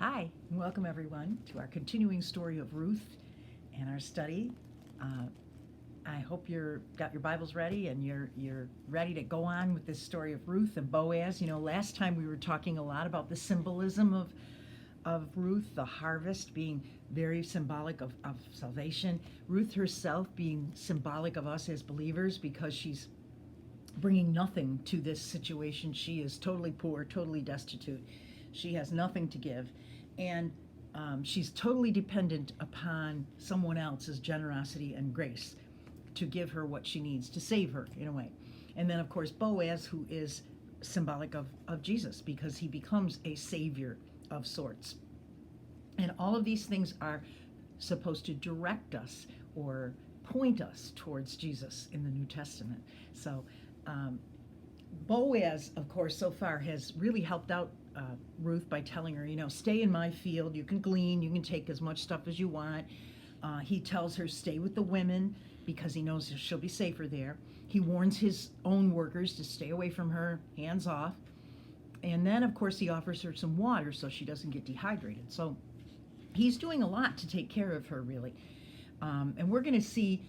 Hi, and welcome everyone to our continuing story of Ruth and our study. Uh, I hope you're got your Bibles ready and you're ready to go on with this story of Ruth and Boaz. You know, last time we were talking a lot about the symbolism of Ruth, the harvest being very symbolic of salvation. Ruth herself being symbolic of us as believers because she's bringing nothing to this situation. She is totally poor, totally destitute. She has nothing to give. And she's totally dependent upon someone else's generosity and grace to give her what she needs to save her in a way. And then, of course, Boaz, who is symbolic of Jesus because he becomes a savior of sorts. And all of these things are supposed to direct us or point us towards Jesus in the New Testament. So um, Boaz, of course, so far has really helped out Ruth by telling her, stay in my field. You can glean, you can take as much stuff as you want. He tells her, stay with the women because he knows she'll be safer there. He warns his own workers to stay away from her, hands off. And then, of course, he offers her some water so she doesn't get dehydrated. So he's doing a lot to take care of her, really. And we're going to see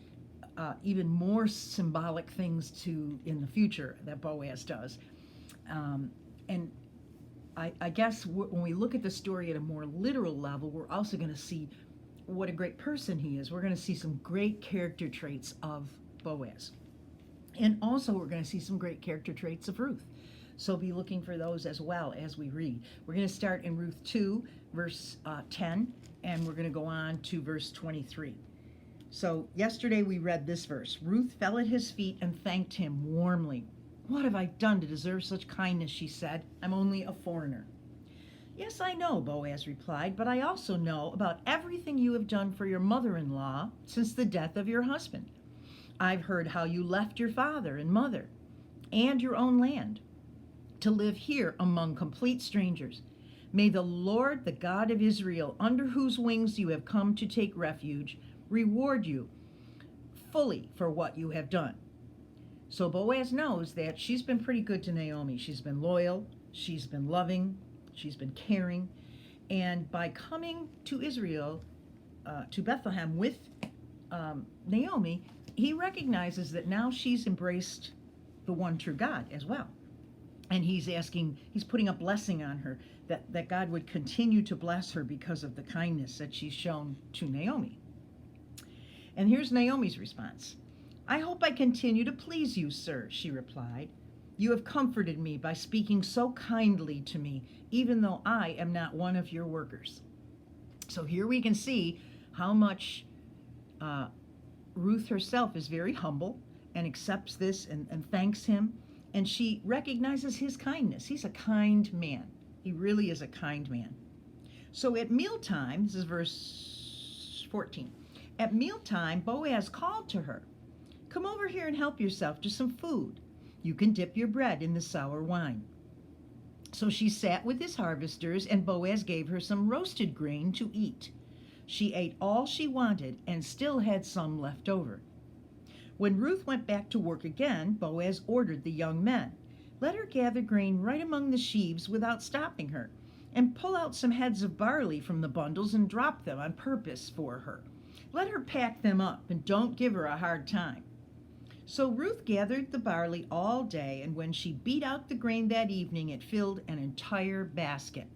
even more symbolic things in the future that Boaz does. And I guess when we look at the story at a more literal level, we're also going to see what a great person he is. We're going to see some great character traits of Boaz. And also we're going to see some great character traits of Ruth. So be looking for those as well as we read. We're going to start in Ruth 2, verse 10, and we're going to go on to verse 23. So yesterday we read this verse. Ruth fell at his feet and thanked him warmly. What have I done to deserve such kindness, she said. I'm only a foreigner. Yes, I know, Boaz replied, but I also know about everything you have done for your mother-in-law since the death of your husband. I've heard how you left your father and mother and your own land to live here among complete strangers. May the Lord, the God of Israel, under whose wings you have come to take refuge, reward you fully for what you have done. So Boaz knows that she's been pretty good to Naomi. She's been loyal, she's been loving, she's been caring. And by coming to Israel, to Bethlehem with Naomi, he recognizes that now she's embraced the one true God as well. And he's putting a blessing on her that God would continue to bless her because of the kindness that she's shown to Naomi. And here's Naomi's response. I hope I continue to please you, sir, she replied. You have comforted me by speaking so kindly to me, even though I am not one of your workers. So here we can see how much Ruth herself is very humble and accepts this and thanks him. And she recognizes his kindness. He's a kind man. He really is a kind man. So at mealtime, this is verse 14. At mealtime, Boaz called to her, come over here and help yourself to some food. You can dip your bread in the sour wine. So she sat with his harvesters, and Boaz gave her some roasted grain to eat. She ate all she wanted and still had some left over. When Ruth went back to work again, Boaz ordered the young men, let her gather grain right among the sheaves without stopping her, and pull out some heads of barley from the bundles and drop them on purpose for her. Let her pack them up and don't give her a hard time. So Ruth gathered the barley all day, and when she beat out the grain that evening, it filled an entire basket.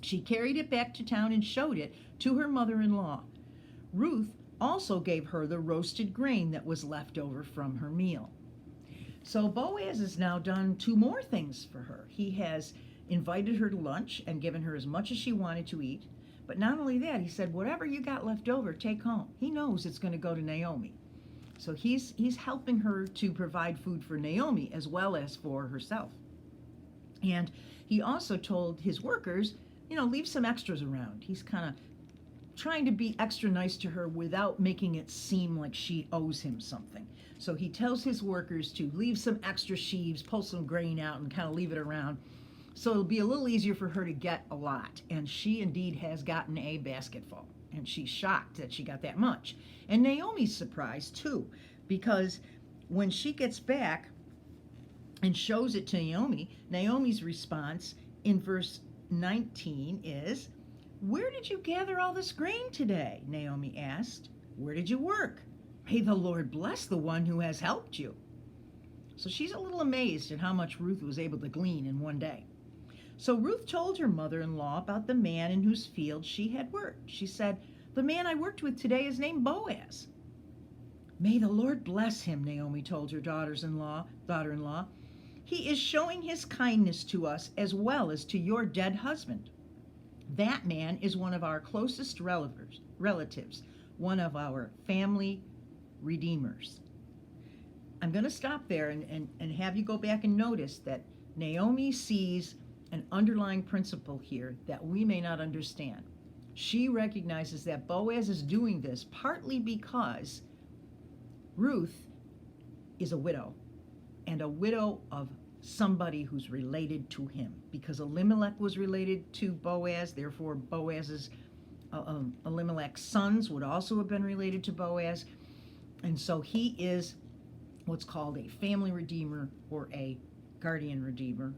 She carried it back to town and showed it to her mother-in-law. Ruth also gave her the roasted grain that was left over from her meal. So Boaz has now done two more things for her. He has invited her to lunch and given her as much as she wanted to eat. But not only that, he said, whatever you got left over, take home. He knows it's going to go to Naomi. So he's helping her to provide food for Naomi as well as for herself. And he also told his workers, leave some extras around. He's kind of trying to be extra nice to her without making it seem like she owes him something. So he tells his workers to leave some extra sheaves, pull some grain out, and kind of leave it around. So it'll be a little easier for her to get a lot. And she indeed has gotten a basketful. And she's shocked that she got that much. And Naomi's surprised too, because when she gets back and shows it to Naomi, Naomi's response in verse 19 is, "Where did you gather all this grain today?" Naomi asked. "Where did you work? May the Lord bless the one who has helped you." So she's a little amazed at how much Ruth was able to glean in one day. So Ruth told her mother-in-law about the man in whose field she had worked. She said, "The man I worked with today is named Boaz." "May the Lord bless him," Naomi told her daughter-in-law. "He is showing his kindness to us as well as to your dead husband. That man is one of our closest relatives, one of our family redeemers." I'm going to stop there and have you go back and notice that Naomi sees an underlying principle here that we may not understand. She recognizes that Boaz is doing this partly because Ruth is a widow, and a widow of somebody who's related to him. Because Elimelech was related to Boaz, therefore Elimelech's sons would also have been related to Boaz. And so he is what's called a family redeemer or a guardian redeemer.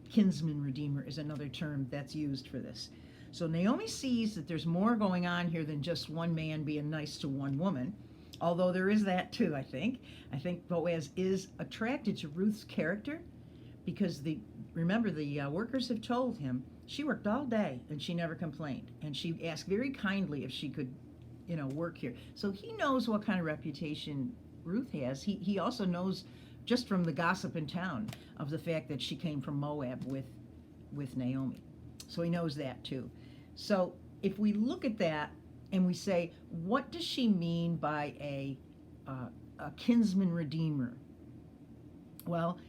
Kinsman redeemer is another term that's used for this. So Naomi sees that there's more going on here than just one man being nice to one woman, although there is that too, I think. I think Boaz is attracted to Ruth's character because remember the workers have told him she worked all day and she never complained, and she asked very kindly if she could, work here. So he knows what kind of reputation Ruth has. He also knows just from the gossip in town of the fact that she came from Moab with Naomi. So he knows that too. So if we look at that and we say, what does she mean by a kinsman redeemer? Well,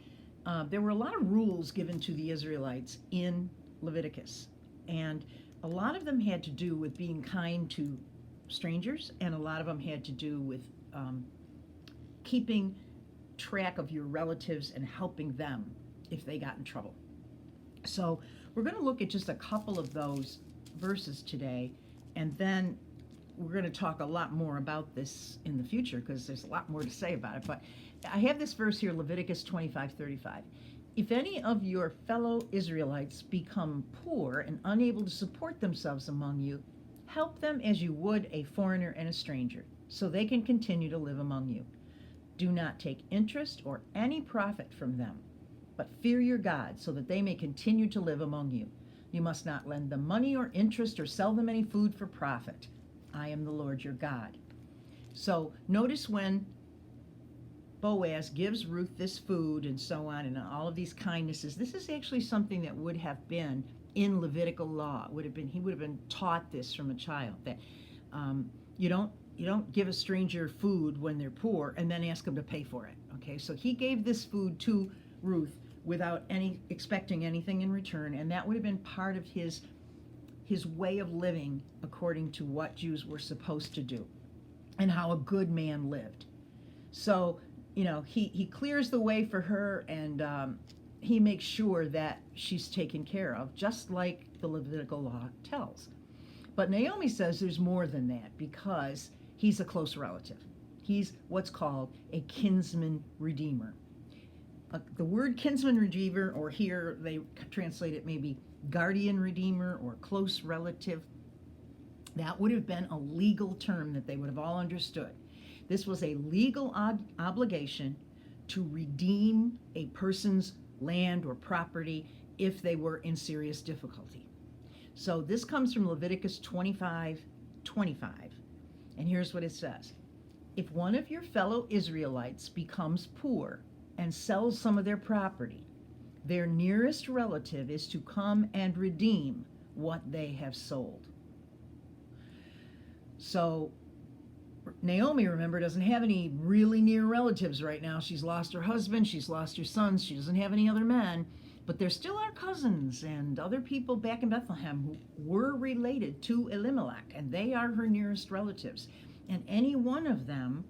there were a lot of rules given to the Israelites in Leviticus, and a lot of them had to do with being kind to strangers, and a lot of them had to do with keeping track of your relatives and helping them if they got in trouble. So we're going to look at just a couple of those verses today, and then we're going to talk a lot more about this in the future because there's a lot more to say about it. But I have this verse here, Leviticus 25:35. "If any of your fellow Israelites become poor and unable to support themselves among you, help them as you would a foreigner and a stranger, so they can continue to live among you. Do not take interest or any profit from them, but fear your God, so that they may continue to live among you. You must not lend them money or interest or sell them any food for profit. I am the Lord your God." So notice when Boaz gives Ruth this food and so on and all of these kindnesses, this is actually something that would have been in Levitical law. He would have been taught this from a child, that you don't give a stranger food when they're poor and then ask them to pay for it. Okay, so he gave this food to Ruth without expecting anything in return, and that would have been part of his way of living according to what Jews were supposed to do and how a good man lived. So he clears the way for her, and he makes sure that she's taken care of, just like the Levitical law tells. But Naomi says there's more than that, because he's a close relative. He's what's called a kinsman redeemer. The word kinsman redeemer, or here they translate it maybe guardian redeemer or close relative, that would have been a legal term that they would have all understood. This was a legal obligation to redeem a person's land or property if they were in serious difficulty. So this comes from Leviticus 25:25, and here's what it says. "If one of your fellow Israelites becomes poor and sells some of their property, their nearest relative is to come and redeem what they have sold." So Naomi, remember, doesn't have any really near relatives right now. She's lost her husband, she's lost her sons, she doesn't have any other men, but there still are cousins and other people back in Bethlehem who were related to Elimelech, and they are her nearest relatives. And any one of them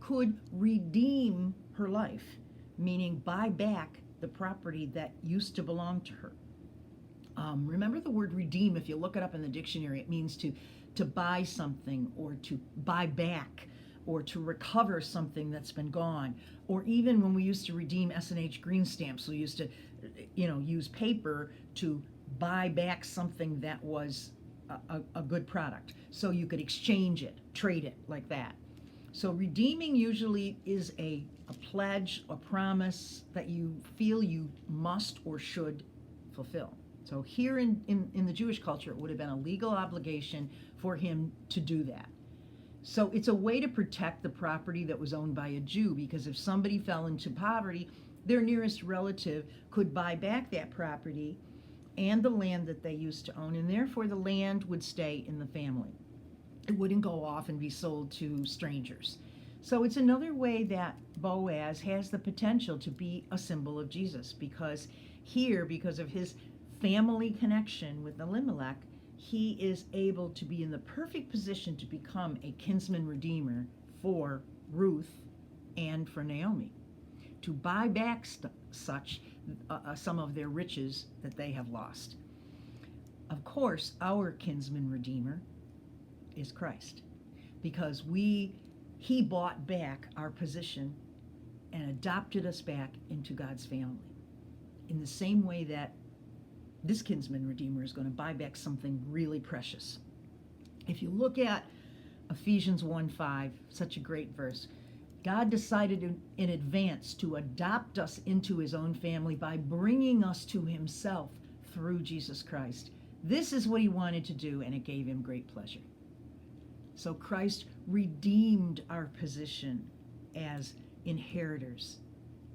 could redeem her life, meaning buy back the property that used to belong to her. Remember the word redeem, if you look it up in the dictionary, it means to buy something, or to buy back, or to recover something that's been gone. Or even when we used to redeem S&H green stamps, we used to use paper to buy back something that was a good product. So you could exchange it, trade it like that. So redeeming usually is a pledge, a promise that you feel you must or should fulfill. So here in the Jewish culture, it would have been a legal obligation for him to do that. So it's a way to protect the property that was owned by a Jew, because if somebody fell into poverty, their nearest relative could buy back that property and the land that they used to own, and therefore the land would stay in the family. It wouldn't go off and be sold to strangers. So it's another way that Boaz has the potential to be a symbol of Jesus, because here, because of his family connection with Elimelech, he is able to be in the perfect position to become a kinsman redeemer for Ruth and for Naomi, to buy back some of their riches that they have lost. Of course, our kinsman redeemer is Christ, because he bought back our position and adopted us back into God's family, in the same way that this kinsman redeemer is going to buy back something really precious. If you look at Ephesians 1:5, such a great verse, God decided in advance to adopt us into his own family by bringing us to himself through Jesus Christ. This is what he wanted to do, and it gave him great pleasure. So Christ redeemed our position as inheritors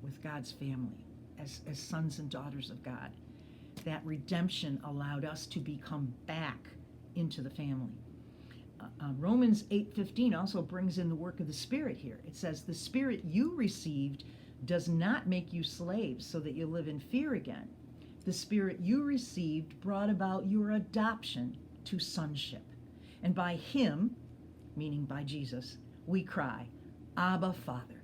with God's family, as sons and daughters of God. That redemption allowed us to become back into the family. Romans 8:15 also brings in the work of the Spirit here. It says, the Spirit you received does not make you slaves so that you live in fear again. The Spirit you received brought about your adoption to sonship. And by him, meaning by Jesus, we cry, Abba, Father.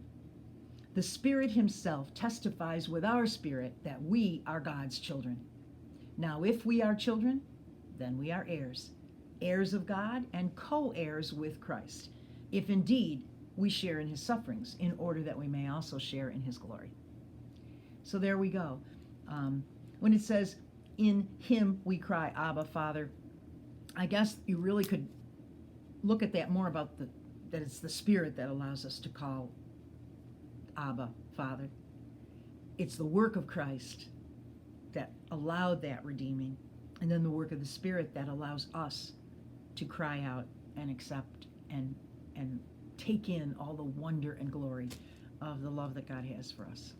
The Spirit himself testifies with our spirit that we are God's children. Now, if we are children, then we are heirs, heirs of God and co-heirs with Christ, if indeed we share in his sufferings, in order that we may also share in his glory. So there we go. When it says, in him we cry, Abba, Father, I guess you really could look at that more about that it's the Spirit that allows us to call Abba, Father. It's the work of Christ that allowed that redeeming, and then the work of the Spirit that allows us to cry out and accept and take in all the wonder and glory of the love that God has for us.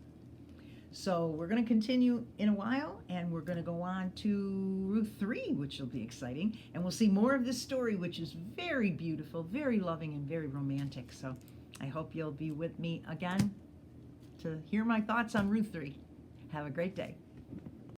So we're going to continue in a while, and we're going to go on to Ruth 3, which will be exciting, and we'll see more of this story, which is very beautiful, very loving, and very romantic. So I hope you'll be with me again to hear my thoughts on Ruth 3. Have a great day.